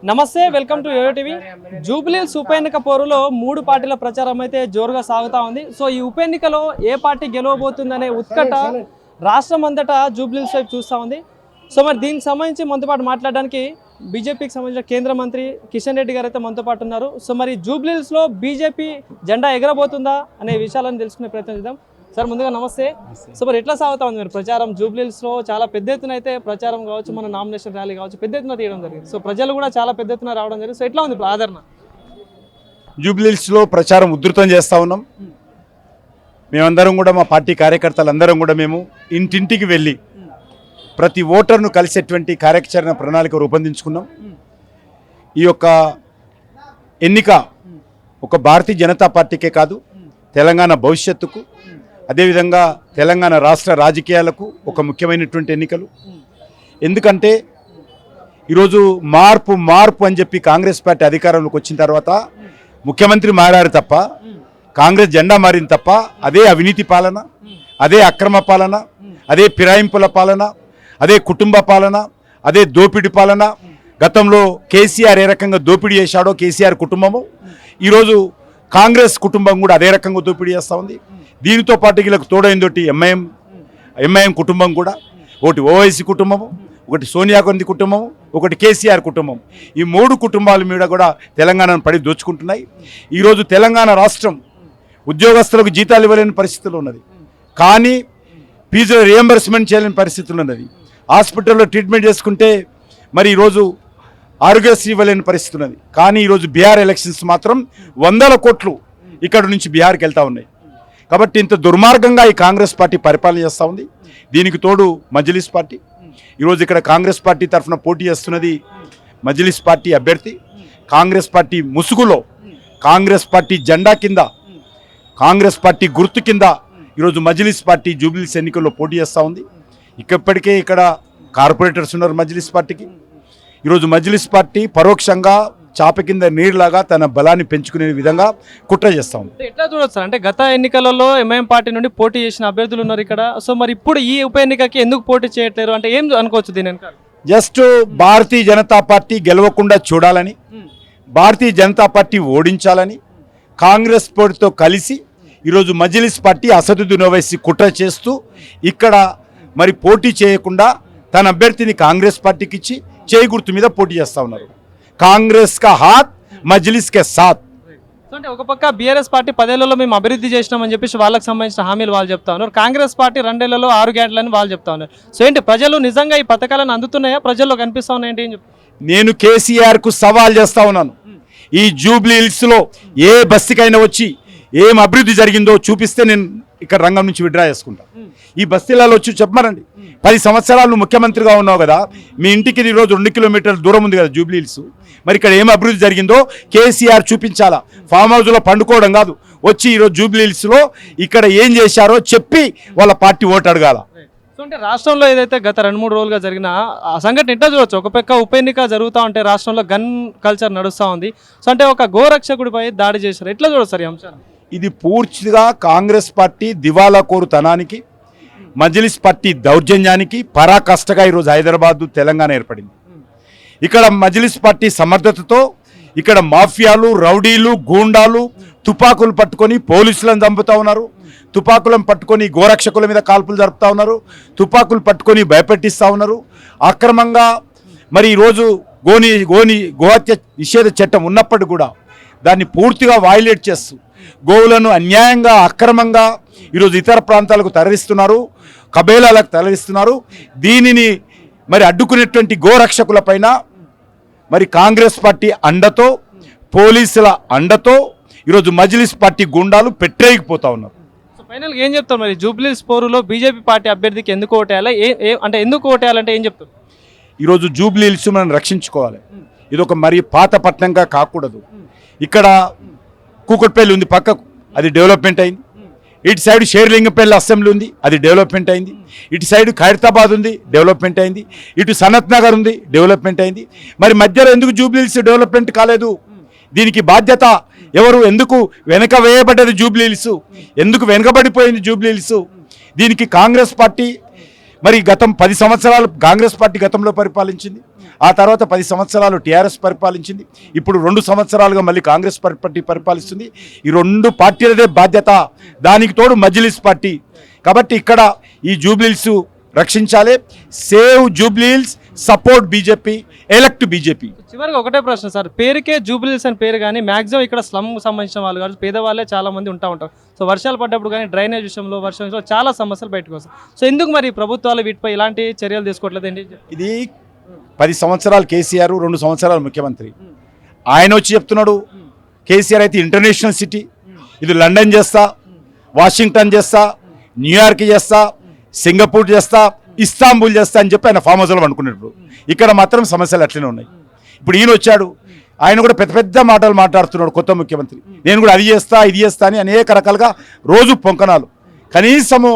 నమస్తే, welcome to YoYo TV. Jubilee Hills ఉప ఎన్నిక పోరులో 3 పార్టీల ప్రచారం అయితే జోరుగా సాగుతా ఉంది. సో ఈ ఉప ఎన్నికలో ఏ పార్టీ గెలవబోతుందనే ఉత్కంఠ రాష్ట్రం అంతటా జూబ్లీహిల్స్ వైపు చూస్తూ ఉంది. సో మరి దీనికి సంబంధించి మనతో పాటు మాట్లాడడానికి బీజేపీకి సంబంధించిన కేంద్ర మంత్రి కిషన్ రెడ్డి గారు అయితే మనతో పాటు ఉన్నారు. సో మరి జూబ్లీహిల్స్లో బీజేపీ జెండా ఎగరబోతుందా అనే విషయాలను తెలుసుకునే ప్రయత్నం చేద్దాం. సార్ ముందుగా నమస్తే. సో మరి ఎట్లా సాగుతా ఉంది మరి ప్రచారం? జూబ్లీహిల్స్లో చాలా పెద్ద ఎత్తున అయితే ప్రచారం కావచ్చు, మన నామినేషన్ ర్యాలీ కావచ్చు, పెద్ద ఎత్తున తీయడం జరిగింది. సో ప్రజలు కూడా చాలా పెద్ద ఎత్తున రావడం జరిగింది. సో ఎట్లా ఉంది ఇప్పుడు ఆదరణ? జూబ్లీహిల్స్లో ప్రచారం ఉధృతం చేస్తూ ఉన్నాం. మేమందరం కూడా, మా పార్టీ కార్యకర్తలందరం కూడా మేము ఇంటింటికి వెళ్ళి ప్రతి ఓటర్ను కలిసేటువంటి కార్యాచరణ ప్రణాళిక రూపొందించుకున్నాం. ఈ యొక్క ఎన్నిక ఒక భారతీయ జనతా పార్టీకే కాదు, తెలంగాణ భవిష్యత్తుకు, అదేవిధంగా తెలంగాణ రాష్ట్ర రాజకీయాలకు ఒక ముఖ్యమైనటువంటి ఎన్నికలు. ఎందుకంటే ఈరోజు మార్పు అని చెప్పి కాంగ్రెస్ పార్టీ అధికారంలోకి వచ్చిన తర్వాత ముఖ్యమంత్రి మారారు తప్ప, కాంగ్రెస్ జెండా మారింది తప్ప, అదే అవినీతి పాలన, అదే అక్రమ పాలన, అదే ఫిరాయింపుల పాలన, అదే కుటుంబ పాలన, అదే దోపిడీ పాలన. గతంలో కేసీఆర్ ఏ రకంగా దోపిడీ చేశాడో కేసీఆర్ కుటుంబము, ఈరోజు కాంగ్రెస్ కుటుంబం కూడా అదే రకంగా దోపిడీ చేస్తూ ఉంది. దీనితో పాటు వీళ్ళకి తోడైందోటి ఎంఐఎం కుటుంబం కూడా, ఒకటి ఓవైసీ కుటుంబము, ఒకటి సోనియా గాంధీ కుటుంబము, ఒకటి కేసీఆర్ కుటుంబం. ఈ 3 కుటుంబాల మీద కూడా తెలంగాణను పడి దోచుకుంటున్నాయి. ఈరోజు తెలంగాణ రాష్ట్రం ఉద్యోగస్తులకు జీతాలు ఇవ్వలేని పరిస్థితులు ఉన్నది, కానీ ఫీజుల రియంబర్స్మెంట్ చేయలేని పరిస్థితులు ఉన్నది. హాస్పిటల్లో ట్రీట్మెంట్ చేసుకుంటే మరి ఈరోజు ఆరోగ్యశ్రీ ఇవ్వలేని పరిస్థితి ఉన్నది. కానీ ఈరోజు బీహార్ ఎలక్షన్స్ మాత్రం 100 కోట్లు ఇక్కడ నుంచి బీహార్కి వెళ్తూ ఉన్నాయి. కాబట్టి ఇంత దుర్మార్గంగా ఈ కాంగ్రెస్ పార్టీ పరిపాలన చేస్తూ ఉంది. దీనికి తోడు మజ్లిస్ పార్టీ, ఈరోజు ఇక్కడ కాంగ్రెస్ పార్టీ తరఫున పోటీ చేస్తున్నది మజ్లిస్ పార్టీ అభ్యర్థి. కాంగ్రెస్ పార్టీ ముసుగులో, కాంగ్రెస్ పార్టీ జెండా కింద, కాంగ్రెస్ పార్టీ గుర్తు కింద ఈరోజు మజ్లిస్ పార్టీ జూబ్లీహిల్స్ ఎన్నికల్లో పోటీ చేస్తూ ఉంది. ఇప్పటికే ఇక్కడ కార్పొరేటర్స్ ఉన్నారు మజ్లిస్ పార్టీకి. ఈరోజు మజ్లిస్ పార్టీ పరోక్షంగా చాప కింద నీరులాగా తన బలాన్ని పెంచుకునే విధంగా కుట్ర చేస్తా ఉంది. ఎట్లా చూడొచ్చు సార్? అంటే గత ఎన్నికలలో ఎంఐఎం పార్టీ నుండి పోటీ చేసిన అభ్యర్థులు ఉన్నారు ఇక్కడ. సో మరి ఇప్పుడు ఈ ఉప ఎన్నికకి ఎందుకు పోటీ చేయట్లేరు అంటే ఏం అనుకోవచ్చు దీని వెనక? జస్ట్ భారతీయ జనతా పార్టీ గెలవకుండా చూడాలని, భారతీయ జనతా పార్టీ ఓడించాలని కాంగ్రెస్ పార్టీతో కలిసి ఈరోజు మజ్లిస్ పార్టీ అసదుద్దీన్ ఓవైసీ కుట్ర చేస్తూ ఇక్కడ మరి పోటీ చేయకుండా తన అభ్యర్థిని కాంగ్రెస్ పార్టీకి ఇచ్చి చేయి గుర్తు మీద పోటీ చేస్తూ ఉన్నారు. కాంగ్రెస్ కా హాత్, మజ్లిస్ కే సాత్. అంటే ఒక పక్క బీఆర్ఎస్ పార్టీ 10 ఏళ్లలో మేము అభివృద్ధి చేసినామని చెప్పేసి వాళ్ళకి సంబంధించిన హామీలు వాళ్ళు చెప్తా ఉన్నారు. కాంగ్రెస్ పార్టీ 2 ఏళ్లలో 6 గ్యారెంటీలని వాళ్ళు చెప్తా ఉన్నారు. సో ఏంటి, ప్రజలు నిజంగా ఈ పథకాలను అందుతున్నాయా? ప్రజల్లో కనిపిస్తా ఉన్నాయంటే ఏం చెప్తారు? నేను కేసీఆర్కు సవాల్ చేస్తా ఉన్నాను. ఈ జూబ్లీహిల్స్లో ఏ బస్తీకైనా వచ్చి ఏం అభివృద్ధి జరిగిందో చూపిస్తే నేను ఇక్కడ రంగం నుంచి విడ్రా చేసుకుంటా. ఈ బస్తీలలో వచ్చి చెప్పమనండి. 10 సంవత్సరాలు ముఖ్యమంత్రిగా ఉన్నావు కదా, మీ ఇంటికి ఈరోజు 2 కిలోమీటర్ల దూరం ఉంది కదా జూబ్లీహిల్స్. మరి ఇక్కడ ఏం అభివృద్ధి జరిగిందో కేసీఆర్ చూపించాలా. ఫామ్ హౌస్లో పండుకోవడం కాదు, వచ్చి ఈరోజు జూబ్లీహిల్స్లో ఇక్కడ ఏం చేశారో చెప్పి వాళ్ళ పార్టీ ఓటు అడగాల. సో అంటే రాష్ట్రంలో ఏదైతే గత 2-3 రోజులుగా జరిగిన ఆ సంఘటన ఎట్లా చూడొచ్చు? ఒక పక్క ఉప ఎన్నిక జరుగుతూ ఉంటే రాష్ట్రంలో గన్ కల్చర్ నడుస్తూ ఉంది. సో అంటే ఒక గోరక్షకుడిపై దాడి చేశారు. ఎట్లా చూడొచ్చు సార్ ఈ అంశాన్ని? ఇది పూర్తిగా కాంగ్రెస్ పార్టీ దివాలా కోరుతనానికి, మజ్లిస్ పార్టీ దౌర్జన్యానికి పరాకాష్ఠగా ఈరోజు హైదరాబాద్, తెలంగాణ ఏర్పడింది. ఇక్కడ మజ్లిస్ పార్టీ సమర్థతతో ఇక్కడ మాఫియాలు, రౌడీలు, గూండాలు తుపాకులు పట్టుకొని పోలీసులను చంపుతా ఉన్నారు, తుపాకులను పట్టుకొని గోరక్షకుల మీద కాల్పులు జరుపుతూ ఉన్నారు, తుపాకులు పట్టుకొని భయపెట్టిస్తూ ఉన్నారు. అక్రమంగా మరి ఈరోజు గోహత్య నిషేధ చట్టం ఉన్నప్పటికీ కూడా దాన్ని పూర్తిగా వైలేట్ చేస్తూ గోవులను అన్యాయంగా, అక్రమంగా ఈరోజు ఇతర ప్రాంతాలకు తరలిస్తున్నారు, కబేలాలకు తరలిస్తున్నారు. దీనిని మరి అడ్డుకునేటువంటి గోరక్షకుల పైన మరి కాంగ్రెస్ పార్టీ అండతో, పోలీసుల అండతో ఈరోజు మజ్లిస్ పార్టీ గుండాలు పెట్టేయకపోతా ఉన్నారు. ఫైనల్గా ఏం చెప్తారు మరి? జూబ్లీహిల్స్ పోరులో బీజేపీ పార్టీ అభ్యర్థికి ఎందుకు ఓటేయాలి? అంటే ఎందుకు ఓటేయాలంటే ఏం చెప్తారు? ఈరోజు జూబ్లీహిల్స్ మనం రక్షించుకోవాలి. ఇది ఒక మరి పాత పట్టణంగా కాకూడదు. ఇక్కడ కూకట్పల్లి ఉంది పక్కకు, అది డెవలప్మెంట్ అయింది. ఇటు సైడ్ షేర్లింగపల్లి అసెంబ్లీ ఉంది, అది డెవలప్మెంట్ అయింది. ఇటు సైడ్ ఖైరతాబాద్ ఉంది, డెవలప్మెంట్ అయింది. ఇటు సనత్ నగర్ ఉంది, డెవలప్మెంట్ అయింది. మరి మధ్యలో ఎందుకు జూబ్లీహిల్స్ డెవలప్మెంట్ కాలేదు? దీనికి బాధ్యత ఎవరు? ఎందుకు వెనక వేయబడ్డది జూబ్లీహిల్స్? ఎందుకు వెనకబడిపోయింది జూబ్లీహిల్స్? దీనికి కాంగ్రెస్ పార్టీ మరి గతం 10 సంవత్సరాలు కాంగ్రెస్ పార్టీ గతంలో పరిపాలించింది, ఆ తర్వాత 10 సంవత్సరాలు టీఆర్ఎస్ పరిపాలించింది, ఇప్పుడు 2 సంవత్సరాలుగా మళ్ళీ కాంగ్రెస్ పార్టీ పరిపాలిస్తుంది. ఈ 2 పార్టీలదే బాధ్యత, దానికి తోడు మజ్లిస్ పార్టీ. కాబట్టి ఇక్కడ ఈ జూబ్లీహిల్స్ రక్షించాలి. Save Jubilee Hills, support BJP, elect BJP. చివరిగా ఒకటే ప్రశ్న సార్, పేరుకే జూబ్లీహిల్స్ అని పేరు కానీ మాక్సిమం ఇక్కడ స్లమ్ సంబంధించిన వాళ్ళు కాదు, పేదవాళ్ళే చాలా మంది ఉంటారు. సో వర్షాలు పడ్డప్పుడు కానీ డ్రైనేజ్ విషయంలో, వర్షం విషయంలో చాలా సమస్యలు బయటకు వస్తాయి. సో ఎందుకు మరి ప్రభుత్వాలు వీటిపై ఇలాంటి చర్యలు తీసుకోవట్లేదు ఏంటి? ఇది 10 సంవత్సరాలు కేసీఆర్, 2 సంవత్సరాలు ముఖ్యమంత్రి. ఆయన వచ్చి చెప్తున్నాడు కేసీఆర్ అయితే ఇంటర్నేషనల్ సిటీ, ఇది లండన్ చేస్తా, వాషింగ్టన్ చేస్తా, న్యూయార్క్ చేస్తా, సింగపూర్ చేస్తా, ఇస్తాంబుల్ చేస్తా అని చెప్పి ఆయన ఫామ్ హౌస్లో అనుకున్నప్పుడు ఇక్కడ మాత్రం సమస్యలు అట్లనే ఉన్నాయి. ఇప్పుడు ఈయన వచ్చాడు, ఆయన కూడా పెద్ద పెద్ద మాటలు మాట్లాడుతున్నాడు కొత్త ముఖ్యమంత్రి. నేను కూడా అది చేస్తా, ఇది చేస్తా అని అనేక రకాలుగా రోజు పొంకనాలు. కనీసము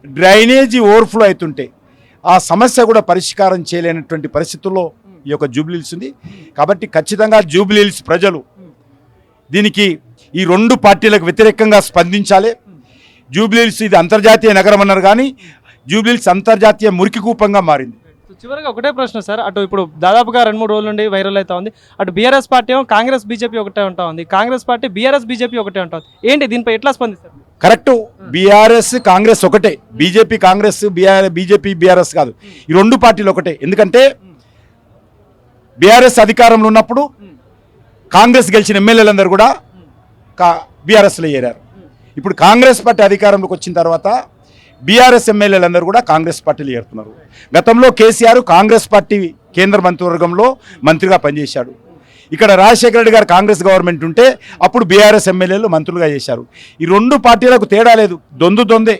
డ్రైనేజీ ఓవర్ఫ్లో అవుతుంటే ఆ సమస్య కూడా పరిష్కారం చేయలేనటువంటి పరిస్థితుల్లో ఈ యొక్క జూబ్లీహిల్స్ ఉంది. కాబట్టి ఖచ్చితంగా జూబ్లీహిల్స్ ప్రజలు దీనికి ఈ 2 పార్టీలకు వ్యతిరేకంగా స్పందించాలి. జూబ్లీహిల్స్ ఇది అంతర్జాతీయ నగరం అన్నారు, కానీ జూబ్లీహిల్స్ అంతర్జాతీయ మురికి కూపంగా మారింది. చివరిగా ఒకటే ప్రశ్న సార్, అటు ఇప్పుడు దాదాపుగా 2-3 రోజుల నుండి వైరల్ అవుతా ఉంది. అటు బీఆర్ఎస్ పార్టీ ఏమో కాంగ్రెస్ బీజేపీ ఒకటే ఉంటా ఉంది, కాంగ్రెస్ పార్టీ బీఆర్ఎస్ బీజేపీ ఒకటే ఉంటుంది. ఏంటి దీనిపై ఎట్లా స్పందిస్తారు? కరెక్టు, బీఆర్ఎస్ కాంగ్రెస్ ఒకటే, బీజేపీ కాంగ్రెస్, బీజేపీ బీఆర్ఎస్ కాదు, ఈ 2 పార్టీలు ఒకటే. ఎందుకంటే బీఆర్ఎస్ అధికారంలో ఉన్నప్పుడు కాంగ్రెస్ గెలిచిన ఎమ్మెల్యేలందరూ కూడా బీఆర్ఎస్లో చేరారు. ఇప్పుడు కాంగ్రెస్ పార్టీ అధికారంలోకి వచ్చిన తర్వాత బీఆర్ఎస్ ఎమ్మెల్యేలందరూ కూడా కాంగ్రెస్ పార్టీలు చేరుతున్నారు. గతంలో కేసీఆర్ కాంగ్రెస్ పార్టీ కేంద్ర మంత్రివర్గంలో మంత్రిగా పనిచేశాడు. ఇక్కడ రాజశేఖర రెడ్డి గారు కాంగ్రెస్ గవర్నమెంట్ ఉంటే అప్పుడు బీఆర్ఎస్ ఎమ్మెల్యేలు మంత్రులుగా చేశారు. ఈ 2 పార్టీలకు తేడా లేదు, దొందే.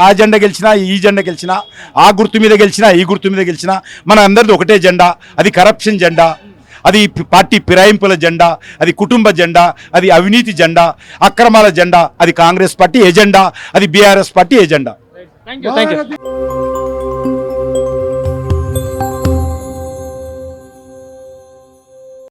ఆ జెండా గెలిచినా, ఈ జెండా గెలిచినా, ఆ గుర్తు మీద గెలిచినా, ఈ గుర్తు మీద గెలిచినా మన అందరిది ఒకటే జెండా. అది కరప్షన్ జెండా, అది పార్టీ ఫిరాయింపుల జెండా, అది కుటుంబ జెండా, అది అవినీతి జెండా, అక్రమాల జెండా. అది కాంగ్రెస్ పార్టీ ఎజెండా, అది BRS party agenda. Thank you.